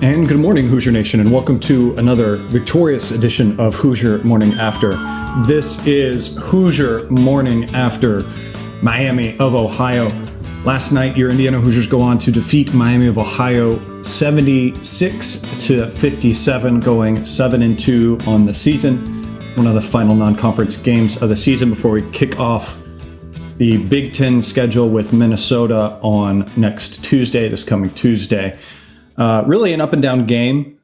And good morning, Hoosier Nation, and welcome to another victorious edition of Hoosier Morning After. This is Hoosier Morning After Miami of Ohio. Last night, your Indiana Hoosiers go on to defeat Miami of Ohio 76-57, going 7-2 on the season. One of the final non-conference games of the season before we kick off the Big Ten schedule with Minnesota on next Tuesday, this coming Tuesday. Really an up and down game.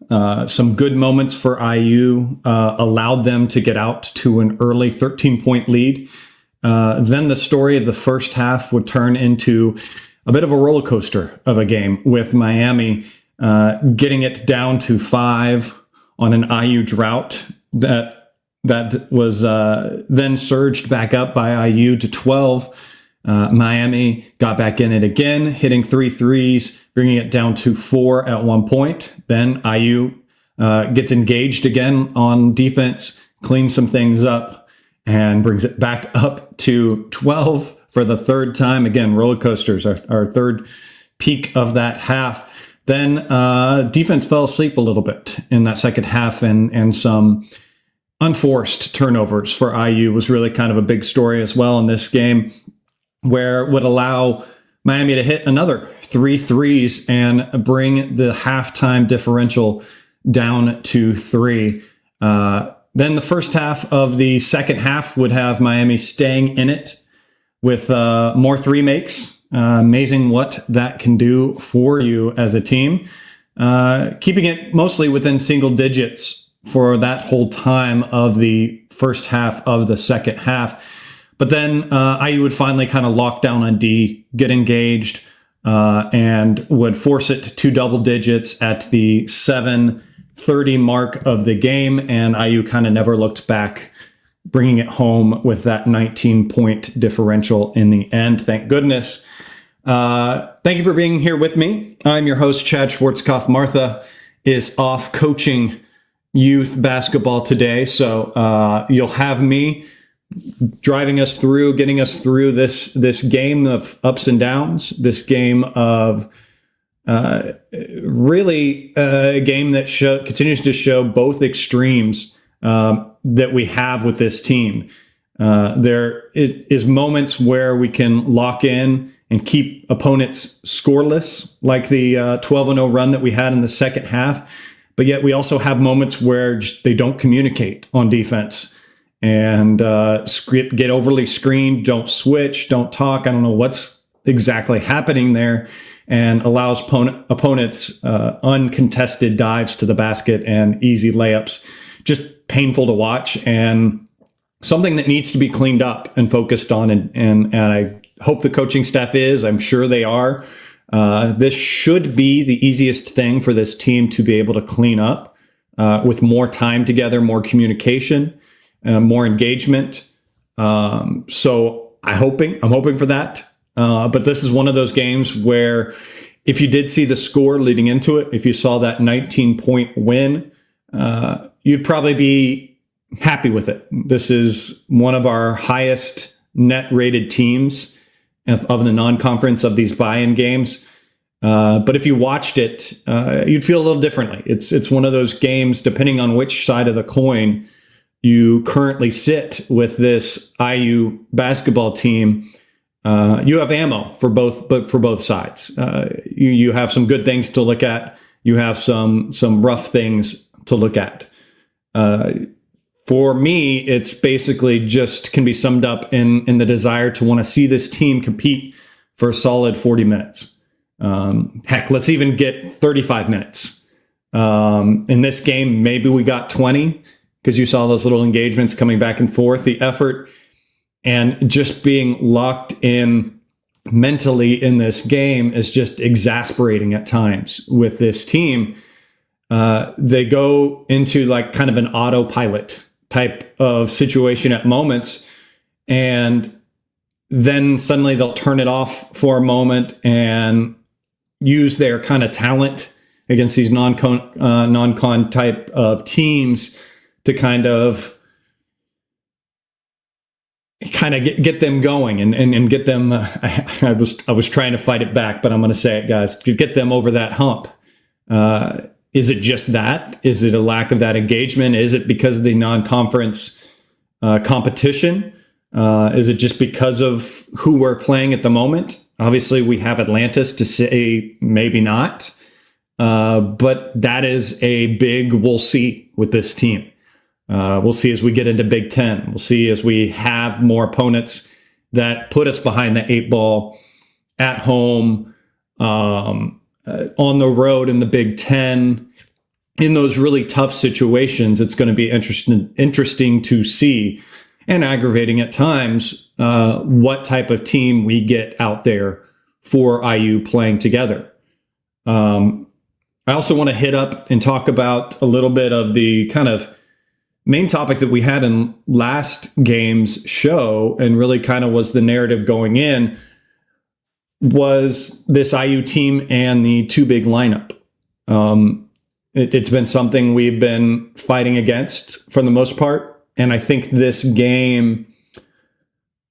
Some good moments for IU allowed them to get out to an early 13-point lead. Then the story of the first half would turn into a bit of a roller coaster of a game, with Miami getting it down to 5 on an IU drought that was then surged back up by IU to 12. Miami got back in it again, hitting 3 threes, bringing it down to 4 at one point. Then IU gets engaged again on defense, cleans some things up, and brings it back up to 12 for the third time. Again, roller coasters, our third peak of that half. Then defense fell asleep a little bit in that second half, and some unforced turnovers for IU was really kind of a big story as well in this game, where it would allow Miami to hit another 3 threes and bring the halftime differential down to 3. Then the first half of the second half would have Miami staying in it with more 3 makes. Amazing what that can do for you as a team. Keeping it mostly within single digits for that whole time of the first half of the second half. But then IU would finally kind of lock down on D, get engaged, and would force it to double digits at the 7:30 mark of the game. And IU kind of never looked back, bringing it home with that 19-point differential in the end. Thank goodness. Thank you for being here with me. I'm your host, Chad Schwarzkopf. Martha is off coaching youth basketball today, so you'll have me driving us through, getting us through this game of ups and downs, this game of really a game that continues to show both extremes that we have with this team. There is moments where we can lock in and keep opponents scoreless, like the 12-0 run that we had in the second half, but yet we also have moments where they don't communicate on defense and get overly screened, don't switch, don't talk. I don't know what's exactly happening there, and allows opponents uncontested dives to the basket and easy layups. Just painful to watch, and something that needs to be cleaned up and focused on. And I hope the coaching staff is. I'm sure they are. This should be the easiest thing for this team to be able to clean up with more time together, more communication, more engagement. So I'm hoping for that. But this is one of those games where if you did see the score leading into it, if you saw that 19-point win, you'd probably be happy with it. This is one of our highest net rated teams of the non-conference of these buy-in games. But if you watched it, you'd feel a little differently. It's one of those games, depending on which side of the coin you currently sit with this IU basketball team, you have ammo for both sides. You have some good things to look at. You have some rough things to look at. For me, it's basically just can be summed up in the desire to want to see this team compete for a solid 40 minutes. Heck, let's even get 35 minutes. In this game, maybe we got 20, because you saw those little engagements coming back and forth, the effort, and just being locked in mentally in this game is just exasperating at times with this team. They go into like kind of an autopilot type of situation at moments, and then suddenly they'll turn it off for a moment and use their kind of talent against these non-con type of teams to kind of get them going and get them. I was trying to fight it back, but I'm going to say it, guys, to get them over that hump. Is it just that? Is it a lack of that engagement? Is it because of the non-conference competition? Is it just because of who we're playing at the moment? Obviously, we have Atlantis to say maybe not. But that is a big we'll see with this team. We'll see as we get into Big Ten. We'll see as we have more opponents that put us behind the 8 ball at home, on the road in the Big Ten. In those really tough situations, it's going to be interesting to see, and aggravating at times, what type of team we get out there for IU playing together. I also want to hit up and talk about a little bit of the kind of main topic that we had in last game's show, and really kind of was the narrative going in, was this IU team and the too big lineup. It's been something we've been fighting against for the most part. And I think this game,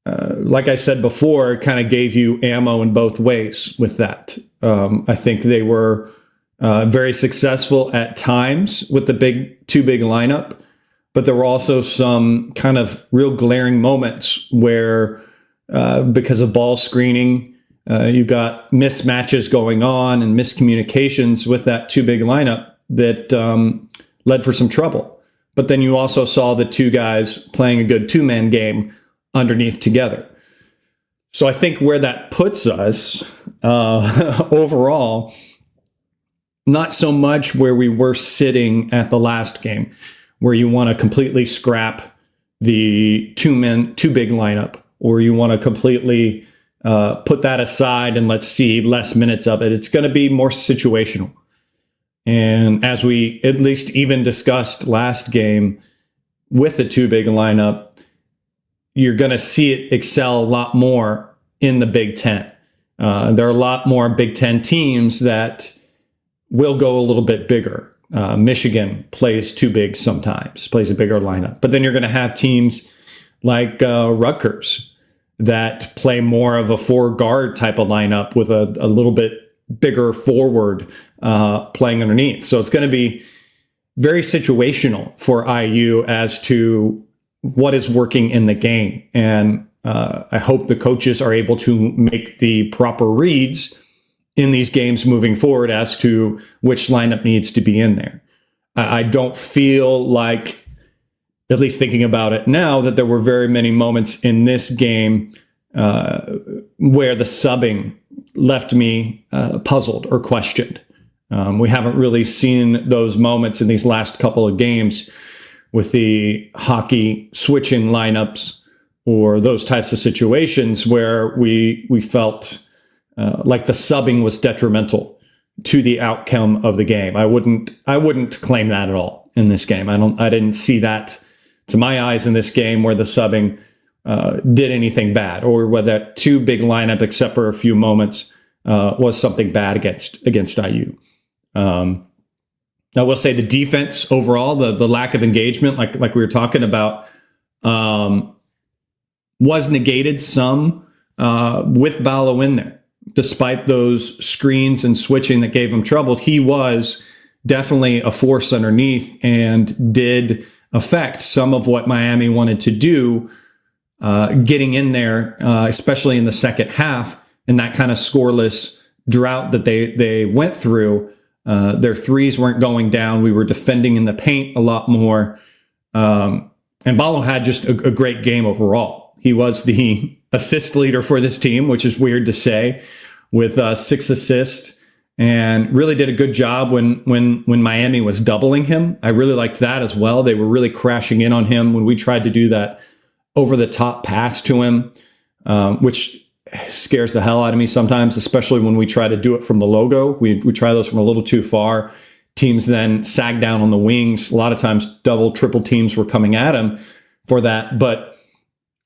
like I said before, kind of gave you ammo in both ways with that. I think they were very successful at times with the too big lineup, but there were also some kind of real glaring moments where, because of ball screening, you got mismatches going on and miscommunications with that too big lineup that led for some trouble. But then you also saw the two guys playing a good two-man game underneath together. So I think where that puts us overall, not so much where we were sitting at the last game, where you want to completely scrap the too big lineup, or you want to completely put that aside and let's see less minutes of it. It's going to be more situational. And as we at least even discussed last game with the too big lineup, you're going to see it excel a lot more in the Big Ten. There are a lot more Big Ten teams that will go a little bit bigger. Michigan plays too big sometimes, plays a bigger lineup. But then you're going to have teams like Rutgers that play more of a 4-guard type of lineup with a little bit bigger forward playing underneath. So it's going to be very situational for IU as to what is working in the game. And I hope the coaches are able to make the proper reads in these games moving forward as to which lineup needs to be in there. I don't feel like, at least thinking about it now, that there were very many moments in this game where the subbing left me puzzled or questioned. We haven't really seen those moments in these last couple of games with the hockey switching lineups or those types of situations where we felt like the subbing was detrimental to the outcome of the game. I wouldn't claim that at all in this game. I didn't see that to my eyes in this game where the subbing did anything bad, or whether that too big lineup, except for a few moments, was something bad against IU. I will say the defense overall, the lack of engagement, like we were talking about, was negated some with Bball in there. Despite those screens and switching that gave him trouble, he was definitely a force underneath and did affect some of what Miami wanted to do, getting in there, especially in the second half, and that kind of scoreless drought that they went through. Their threes weren't going down. We were defending in the paint a lot more. And Bball had just a great game overall. He was the assist leader for this team, which is weird to say, with 6 assists, and really did a good job when Miami was doubling him. I really liked that as well. They were really crashing in on him when we tried to do that over-the-top pass to him, which scares the hell out of me sometimes, especially when we try to do it from the logo. We try those from a little too far. Teams then sag down on the wings. A lot of times double, triple teams were coming at him for that. But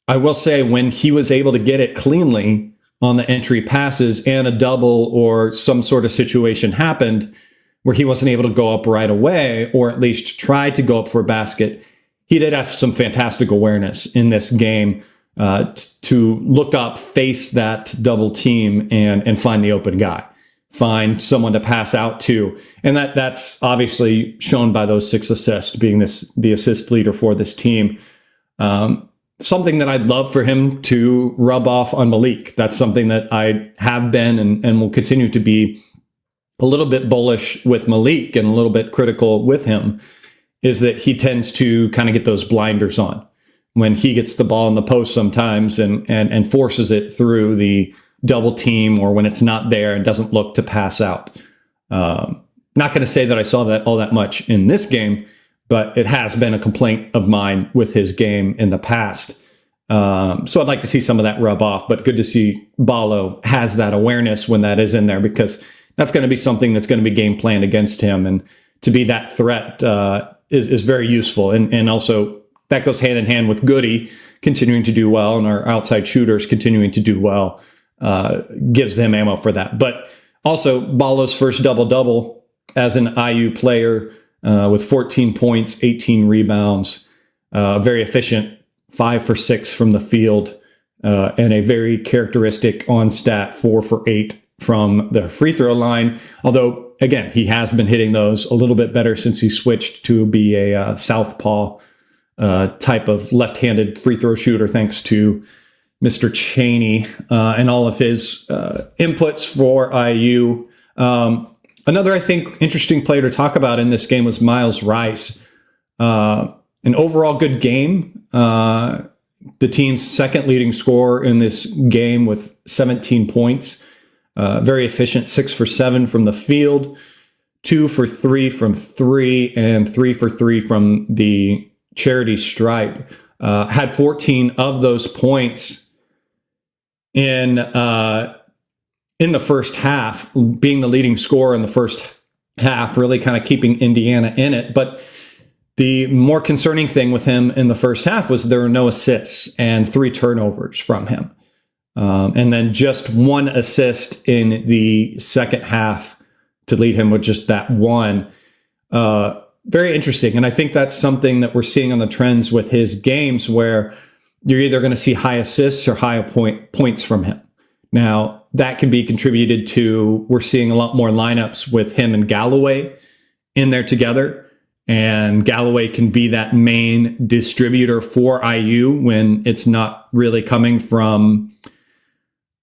I will say when he was able to get it cleanly on the entry passes and a double or some sort of situation happened where he wasn't able to go up right away, or at least try to go up for a basket, he did have some fantastic awareness in this game to look up, face that double team, and find the open guy. find someone to pass out to. And that's obviously shown by those 6 assists, being the assist leader for this team. Something that I'd love for him to rub off on Malik. That's something that I have been and will continue to be a little bit bullish with Malik and a little bit critical with him, is that he tends to kind of get those blinders on when he gets the ball in the post sometimes and forces it through the double team, or when it's not there and doesn't look to pass out. Not going to say that I saw that all that much in this game, but it has been a complaint of mine with his game in the past. So I'd like to see some of that rub off, but good to see Bball has that awareness when that is in there, because that's going to be something that's going to be game planned against him. And to be that threat is very useful. And also that goes hand in hand with Goody continuing to do well and our outside shooters continuing to do well. Gives them ammo for that. But also Ball's first double-double as an IU player with 14 points, 18 rebounds, very efficient, 5 for 6 from the field, and a very characteristic on stat 4 for 8 from the free throw line. Although, again, he has been hitting those a little bit better since he switched to be a southpaw type of left-handed free throw shooter, thanks to Mr. Cheney and all of his inputs for IU. Another, I think, interesting player to talk about in this game was Miles Rice. An overall good game. The team's second leading scorer in this game with 17 points. Very efficient, 6 for 7 from the field, 2 for 3 from 3, and 3 for 3 from the charity stripe. Had 14 of those points in the first half, being the leading scorer in the first half, really kind of keeping Indiana in it. But the more concerning thing with him in the first half was there were no assists and 3 turnovers from him. And then just 1 assist in the second half to lead him with just that one. Very interesting. And I think that's something that we're seeing on the trends with his games, where you're either going to see high assists or high points from him. Now, that can be contributed to, we're seeing a lot more lineups with him and Galloway in there together. And Galloway can be that main distributor for IU when it's not really coming from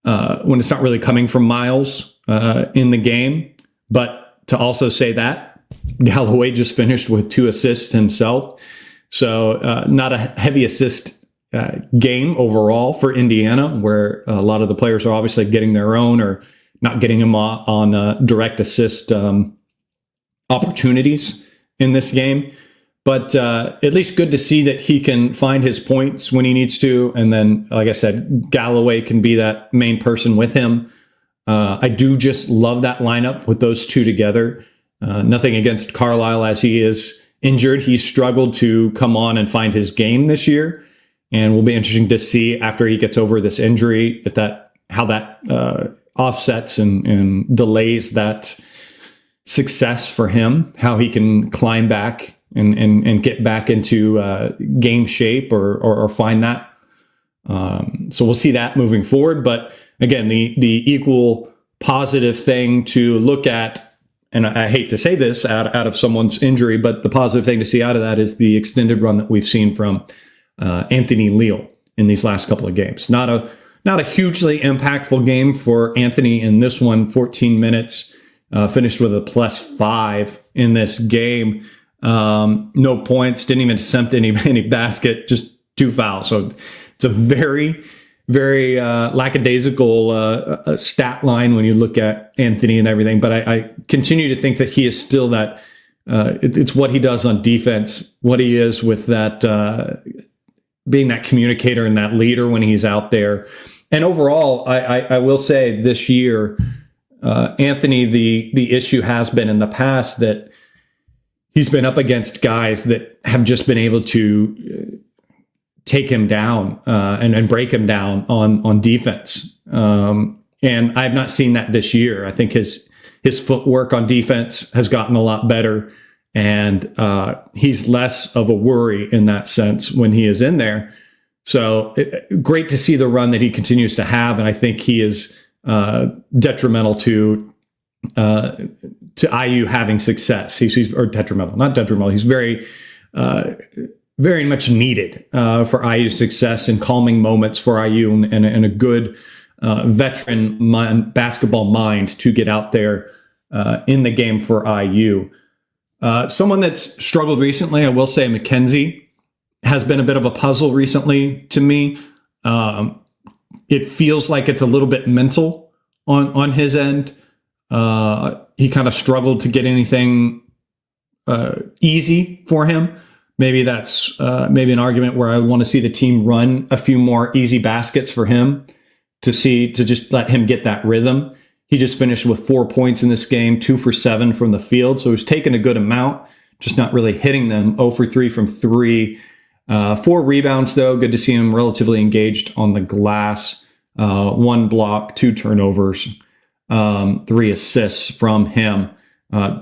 Miles in the game. But to also say that, Galloway just finished with 2 assists himself. So not a heavy assist game overall for Indiana, where a lot of the players are obviously getting their own or not getting them on direct assist opportunities in this game. But at least good to see that he can find his points when he needs to. And then, like I said, Galloway can be that main person with him. I do just love that lineup with those two together. Nothing against Carlisle as he is injured. He struggled to come on and find his game this year. And will be interesting to see after he gets over this injury, how that offsets and delays that success for him, how he can climb back and get back into game shape or find that. So we'll see that moving forward. But again, the equal positive thing to look at, and I hate to say this out of someone's injury, but the positive thing to see out of that is the extended run that we've seen from Anthony Leal in these last couple of games. Not a hugely impactful game for Anthony in this one. 14 minutes, finished with a +5 in this game. No points, didn't even attempt any basket, just 2 fouls. So it's a very, very lackadaisical stat line when you look at Anthony and everything. But I continue to think that he is still that. It's what he does on defense, what he is with that. Being that communicator and that leader when he's out there. And overall, I will say this year, Anthony, the issue has been in the past that he's been up against guys that have just been able to take him down and break him down on defense. And I've not seen that this year. I think his footwork on defense has gotten a lot better. And he's less of a worry in that sense when he is in there. So great to see the run that he continues to have. And I think he is detrimental to to IU having success. He's or detrimental, not detrimental. He's very much needed for IU's success and calming moments for IU and a good veteran basketball mind to get out there in the game for IU. Someone that's struggled recently, I will say Mackenzie has been a bit of a puzzle recently to me. It feels like it's a little bit mental on his end. He kind of struggled to get anything easy for him. Maybe that's maybe an argument where I want to see the team run a few more easy baskets for him to just let him get that rhythm. He just finished with 4 points in this game, 2 for 7 from the field. So he's taken a good amount, just not really hitting them. 0 for 3 from 3. 4 rebounds, though. Good to see him relatively engaged on the glass. 1 block, 2 turnovers, 3 assists from him.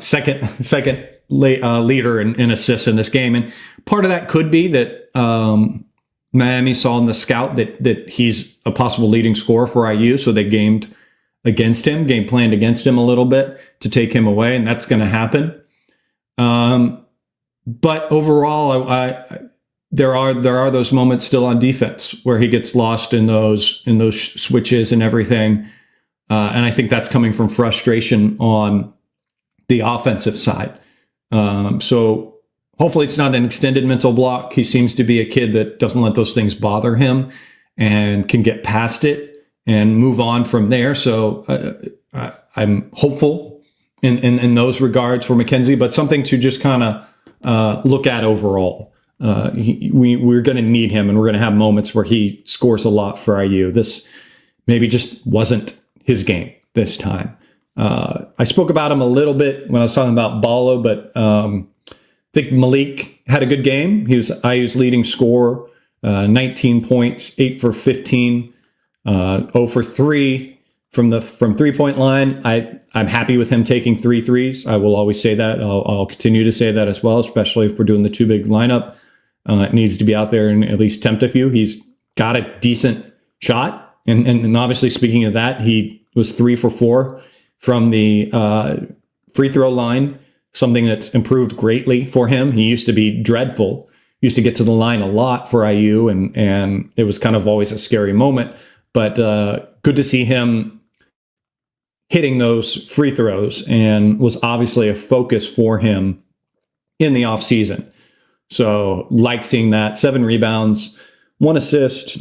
Second leader in assists in this game. And part of that could be that Miami saw in the scout that he's a possible leading scorer for IU, so they game planned against him a little bit to take him away, and that's going to happen. But overall, there are those moments still on defense where he gets lost in those switches and everything, and I think that's coming from frustration on the offensive side. So hopefully it's not an extended mental block. He seems to be a kid that doesn't let those things bother him and can get past it and move on from there. So I'm hopeful in those regards for Mackenzie, but something to just kind of look at overall. We're going to need him, and we're going to have moments where he scores a lot for IU. This maybe just wasn't his game this time. I spoke about him a little bit when I was talking about Bball, but I think Malik had a good game. He was IU's leading scorer, 19 points, 8 for 15, 0 for 3 from 3-point line. I'm happy with him taking 3 threes. I will always say that. I'll continue to say that as well, especially if we're doing the 2 big lineup. It needs to be out there and at least attempt a few. He's got a decent shot, and obviously speaking of that, he was 3 for 4 from the free throw line, something that's improved greatly for him. He used to be dreadful, used to get to the line a lot for IU, and it was kind of always a scary moment. But good to see him hitting those free throws, and was obviously a focus for him in the offseason. So like seeing that. 7 rebounds, 1 assist,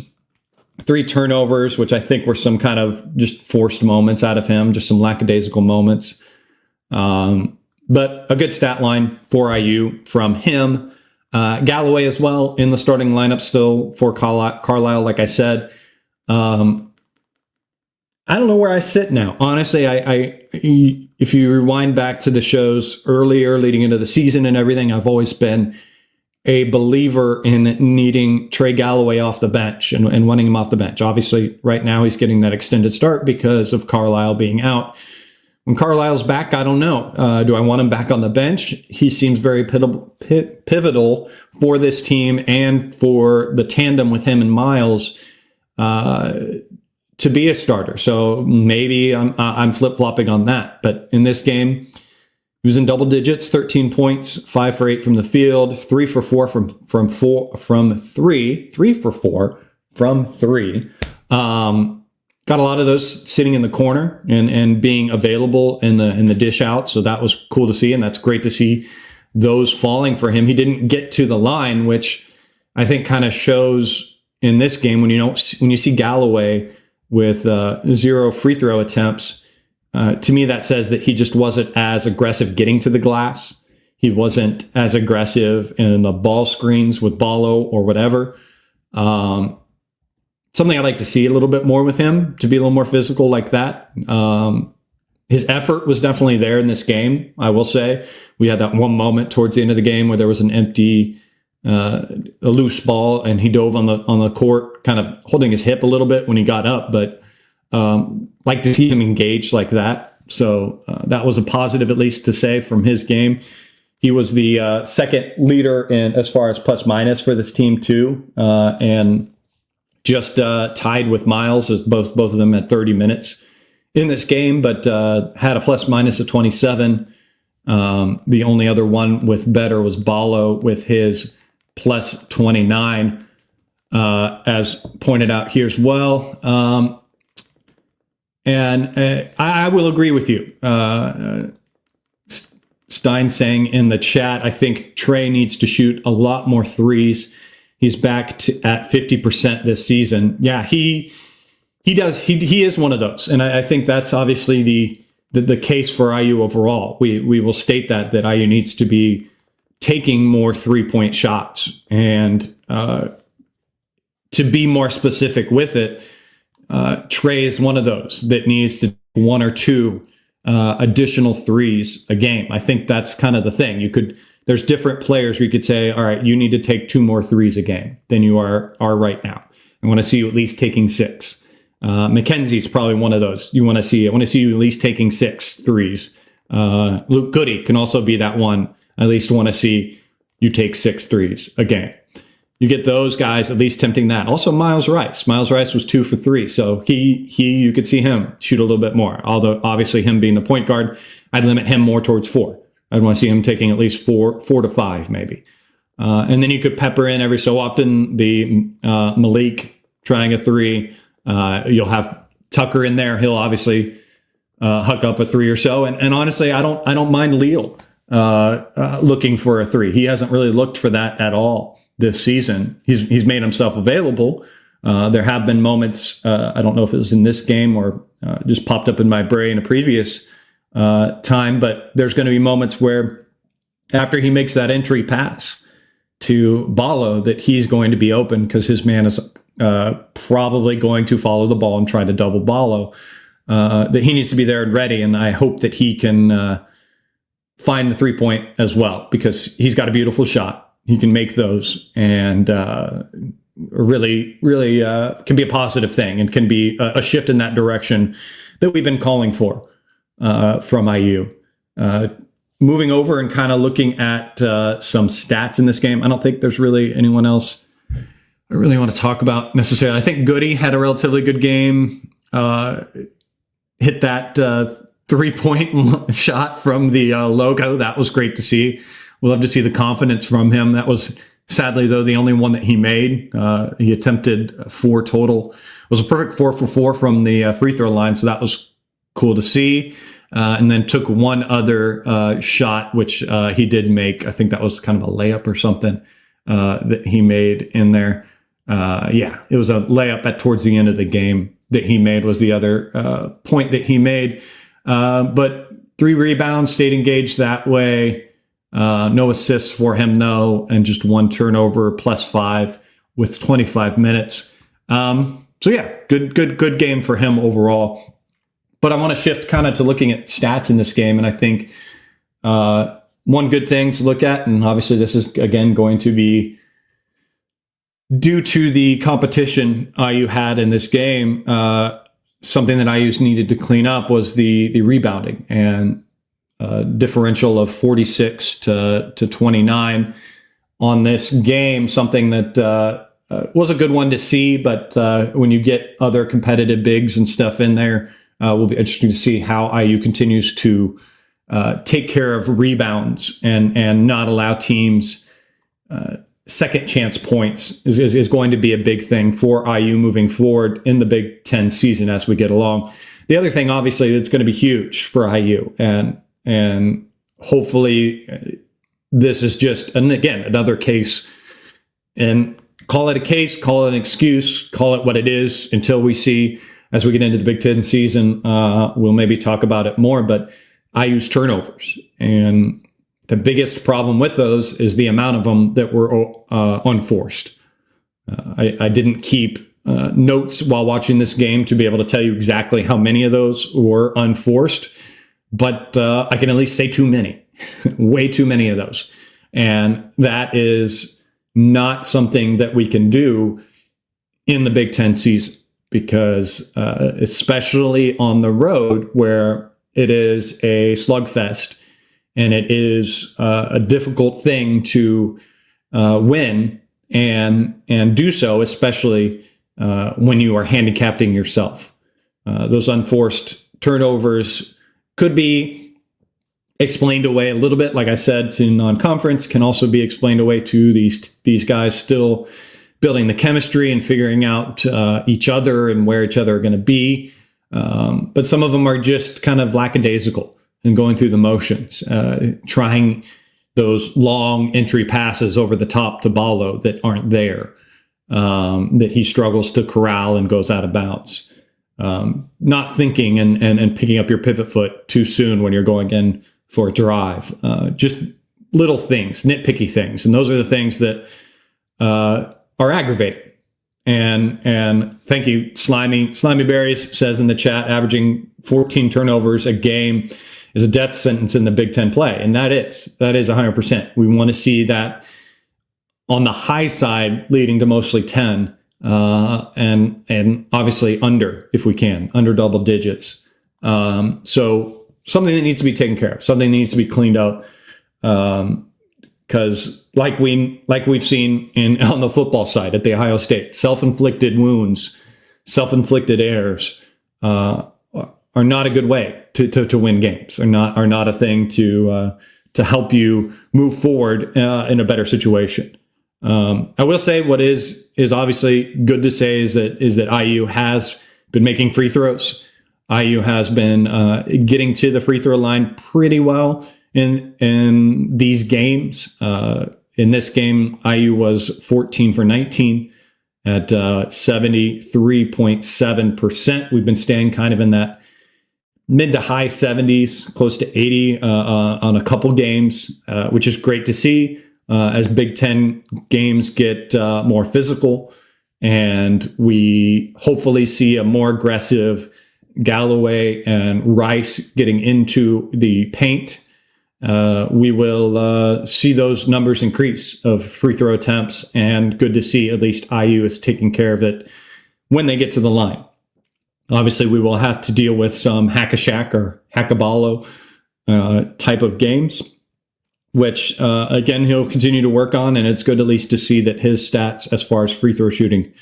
3 turnovers, which I think were some kind of just forced moments out of him, just some lackadaisical moments. But a good stat line for IU from him. Galloway as well in the starting lineup still for Carlisle, like I said. I don't know where I sit now. Honestly, if you rewind back to the shows earlier leading into the season and everything, I've always been a believer in needing Trey Galloway off the bench and wanting him off the bench. Obviously, right now he's getting that extended start because of Carlisle being out. When Carlisle's back, I don't know. Do I want him back on the bench? He seems very pivotal for this team and for the tandem with him and Miles to be a starter. So maybe I'm flip-flopping on that. But in this game, he was in double digits, 13 points, 5 for 8 from the field, 3 for 4 from 3. 3 for 4 from 3. Got a lot of those sitting in the corner and being available in the dish out. So that was cool to see, and that's great to see those falling for him. He didn't get to the line, which I think kind of shows in this game when you see Galloway with 0 free throw attempts. To me, that says that he just wasn't as aggressive getting to the glass. He wasn't as aggressive in the ball screens with Bball or whatever. Something I'd like to see a little bit more with him, to be a little more physical like that. His effort was definitely there in this game, I will say. We had that one moment towards the end of the game where there was an empty, a loose ball, and he dove on the court, kind of holding his hip a little bit when he got up. But like to see him engaged like that. So that was a positive, at least to say, from his game. He was the second leader in as far as plus minus for this team too, and just tied with Miles, as both of them at 30 minutes in this game, but had a plus minus of 27. The only other one with better was Bball with his plus 29, as pointed out here as well. I will agree with you. Stein saying in the chat, I think Trey needs to shoot a lot more threes. He's back at 50% this season. Yeah, he does. He is one of those, and I think that's obviously the case for IU overall. We will state that IU needs to be taking more 3-point shots, and to be more specific with it, Trey is one of those that needs to do 1 or 2 additional threes a game. I think that's kind of the thing. There's different players where you could say, all right, you need to take 2 more threes a game than you are right now. I want to see you at least taking 6. Mackenzie's probably one of those. I want to see you at least taking 6 threes. Luke Goody can also be that one. I at least want to see you take 6 threes a game. You get those guys at least tempting that. Also, Miles Rice. Miles Rice was 2 for 3, so you could see him shoot a little bit more. Although obviously him being the point guard, I'd limit him more towards 4. I'd want to see him taking at least 4 to 5 maybe. And then you could pepper in every so often the Malik trying a 3. You'll have Tucker in there. He'll obviously huck up a 3 or so. And honestly, I don't mind Leal looking for a 3. He hasn't really looked for that at all this season. He's made himself available. There have been moments, I don't know if it was in this game or just popped up in my brain a previous time, but there's going to be moments where after he makes that entry pass to Bball that he's going to be open because his man is probably going to follow the ball and try to double Bball. That he needs to be there and ready, and I hope that he can find the 3-point as well, because he's got a beautiful shot. He can make those, and really can be a positive thing and can be a shift in that direction that we've been calling for from IU. Moving over and kind of looking at some stats in this game, I don't think there's really anyone else I really want to talk about necessarily. I think Goody had a relatively good game. Hit that 3-point shot from the logo. That was great to see. We'll love to see the confidence from him. That was sadly, though, the only one that he made. He attempted 4 total. It was a perfect 4 for 4 from the free throw line, so that was cool to see. And then took one other shot, which he did make. I think that was kind of a layup or something that he made in there. It was a layup towards the end of the game that he made was the other point that he made. But 3 rebounds, stayed engaged that way. No assists for him, though, and just 1 turnover, +5 with 25 minutes. Good game for him overall. But I want to shift kind of to looking at stats in this game, and I think one good thing to look at, and obviously this is, again, going to be due to the competition IU had in this game, something that IU needed to clean up was the rebounding, and differential of 46 to 29 on this game, something that was a good one to see, but when you get other competitive bigs and stuff in there, will be interesting to see how IU continues to take care of rebounds and not allow teams second chance points is going to be a big thing for IU moving forward in the Big Ten season as we get along. The other thing, obviously, that's going to be huge for IU, and hopefully this is just, and again, another case, and call it a case, call it an excuse, call it what it is until we see, as we get into the Big Ten season, we'll maybe talk about it more, but IU's turnovers. And the biggest problem with those is the amount of them that were unforced. I didn't keep notes while watching this game to be able to tell you exactly how many of those were unforced, but I can at least say too many, way too many of those. And that is not something that we can do in the Big Ten season, because especially on the road where it is a slugfest and it is a difficult thing to win and do so, especially when you are handicapping yourself. Those unforced turnovers could be explained away a little bit, like I said, to non-conference, can also be explained away to these guys still building the chemistry and figuring out each other and where each other are going to be. But some of them are just kind of lackadaisical and going through the motions, trying those long entry passes over the top to Bball that aren't there, that he struggles to corral and goes out of bounds. Not thinking and picking up your pivot foot too soon when you're going in for a drive. Just little things, nitpicky things. And those are the things that are aggravating. And thank you, Slimy Berries says in the chat, averaging 14 turnovers a game is a death sentence in the Big Ten play. And that is 100%. We want to see that on the high side leading to mostly 10, and obviously under, if we can, under double digits. So something that needs to be taken care of, something that needs to be cleaned up. Because like we've seen on the football side at the Ohio State, self-inflicted wounds, self-inflicted errors are not a good way to win games. Are not a thing to help you move forward in a better situation. I will say what is obviously good to say is that IU has been making free throws. IU has been getting to the free throw line pretty well in these games. In this game, IU was 14 for 19 at 73.7%. We've been staying kind of in that mid to high 70s, close to 80 on a couple games, which is great to see as Big Ten games get more physical, and we hopefully see a more aggressive Galloway and Rice getting into the paint. We will see those numbers increase of free throw attempts, and good to see at least IU is taking care of it when they get to the line. Obviously, we will have to deal with some hack-a-shack or hack-a-ballo type of games, which, again, he'll continue to work on, and it's good at least to see that his stats as far as free throw shooting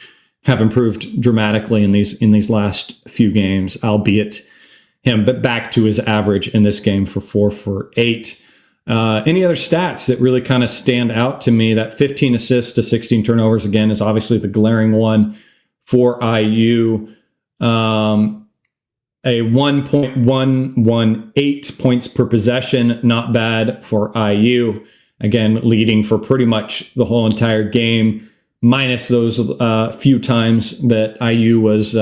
have improved dramatically in these last few games, albeit him but back to his average in this game for 4 for 8. Any other stats that really kind of stand out to me? That 15 assists to 16 turnovers, again, is obviously the glaring one for IU. A 1.118 points per possession, not bad for IU. Again, leading for pretty much the whole entire game, minus those few times that IU was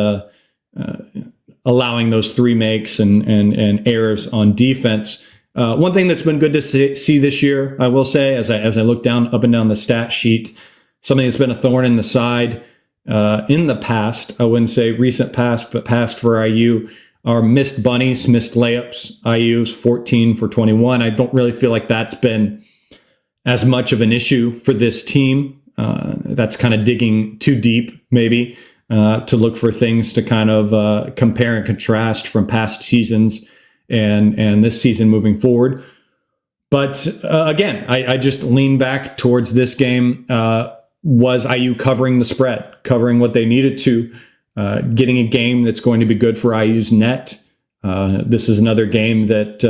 allowing those three makes and errors on defense. One thing that's been good to see this year, I will say, as I look up and down the stat sheet, something that's been a thorn in the side in the past, I wouldn't say recent past, but past for IU, are missed bunnies, missed layups. IU's 14 for 21. I don't really feel like that's been as much of an issue for this team. That's kind of digging too deep, maybe, to look for things to kind of compare and contrast from past seasons and this season moving forward. But again, I just lean back towards this game. Was IU covering the spread, covering what they needed to, getting a game that's going to be good for IU's net. This is another game that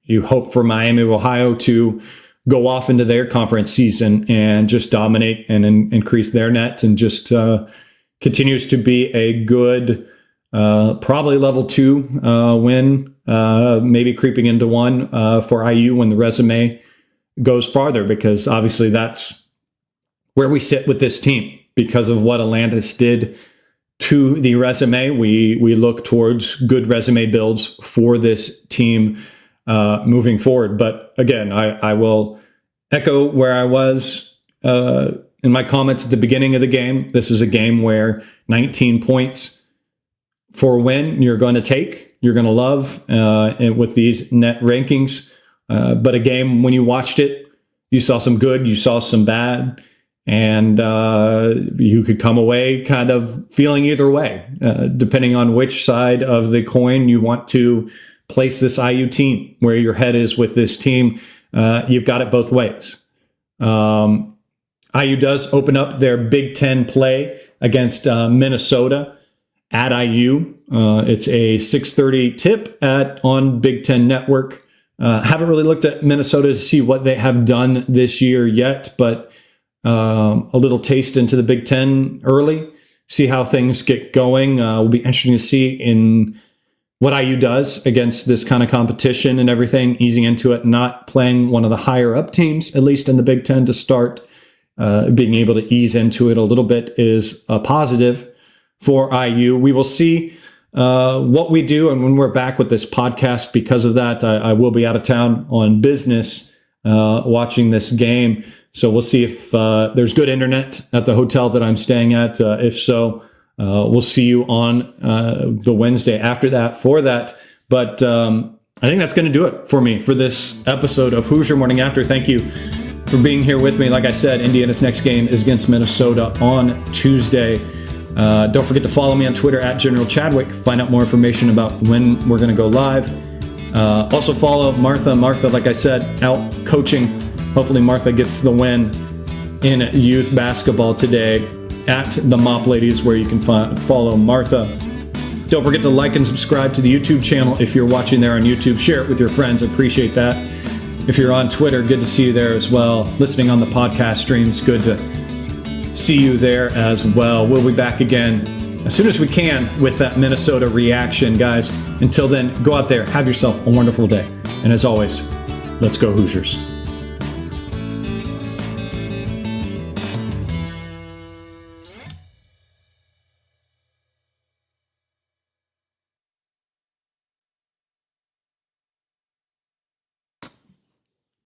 you hope for Miami of Ohio to go off into their conference season and just dominate and increase their net, and just continues to be a good, probably level 2 win, maybe creeping into 1 for IU when the resume goes farther, because obviously that's where we sit with this team because of what Atlantis did to the resume. We look towards good resume builds for this team moving forward. But again, I will echo where I was in my comments at the beginning of the game. This is a game where 19 points for a win you're going to take, you're going to love with these net rankings. But a game, when you watched it, you saw some good, you saw some bad. And you could come away kind of feeling either way, depending on which side of the coin you want to place this IU team, where your head is with this team. You've got it both ways. IU does open up their Big Ten play against Minnesota at IU. It's a 6:30 tip on Big Ten Network. Haven't really looked at Minnesota to see what they have done this year yet, but a little taste into the Big Ten early. See how things get going. Will be interesting to see in what IU does against this kind of competition and everything, easing into it, not playing one of the higher up teams, at least in the Big Ten to start. Being able to ease into it a little bit is a positive for IU. We will see what we do, and when we're back with this podcast, because of that, I will be out of town on business watching this game. So we'll see if there's good internet at the hotel that I'm staying at. If so, we'll see you on the Wednesday after that for that. But I think that's going to do it for me for this episode of Hoosier Morning After. Thank you for being here with me. Like I said, Indiana's next game is against Minnesota on Tuesday. Don't forget to follow me on Twitter at General Chadwick. Find out more information about when we're going to go live. Also follow Martha. Martha, like I said, out coaching. Hopefully Martha gets the win in youth basketball today at the Mop Ladies, where you can follow Martha. Don't forget to like and subscribe to the YouTube channel if you're watching there on YouTube. Share it with your friends. Appreciate that. If you're on Twitter, good to see you there as well. Listening on the podcast streams, good to see you there as well. We'll be back again as soon as we can with that Minnesota reaction, guys. Until then, go out there, have yourself a wonderful day. And as always, let's go Hoosiers.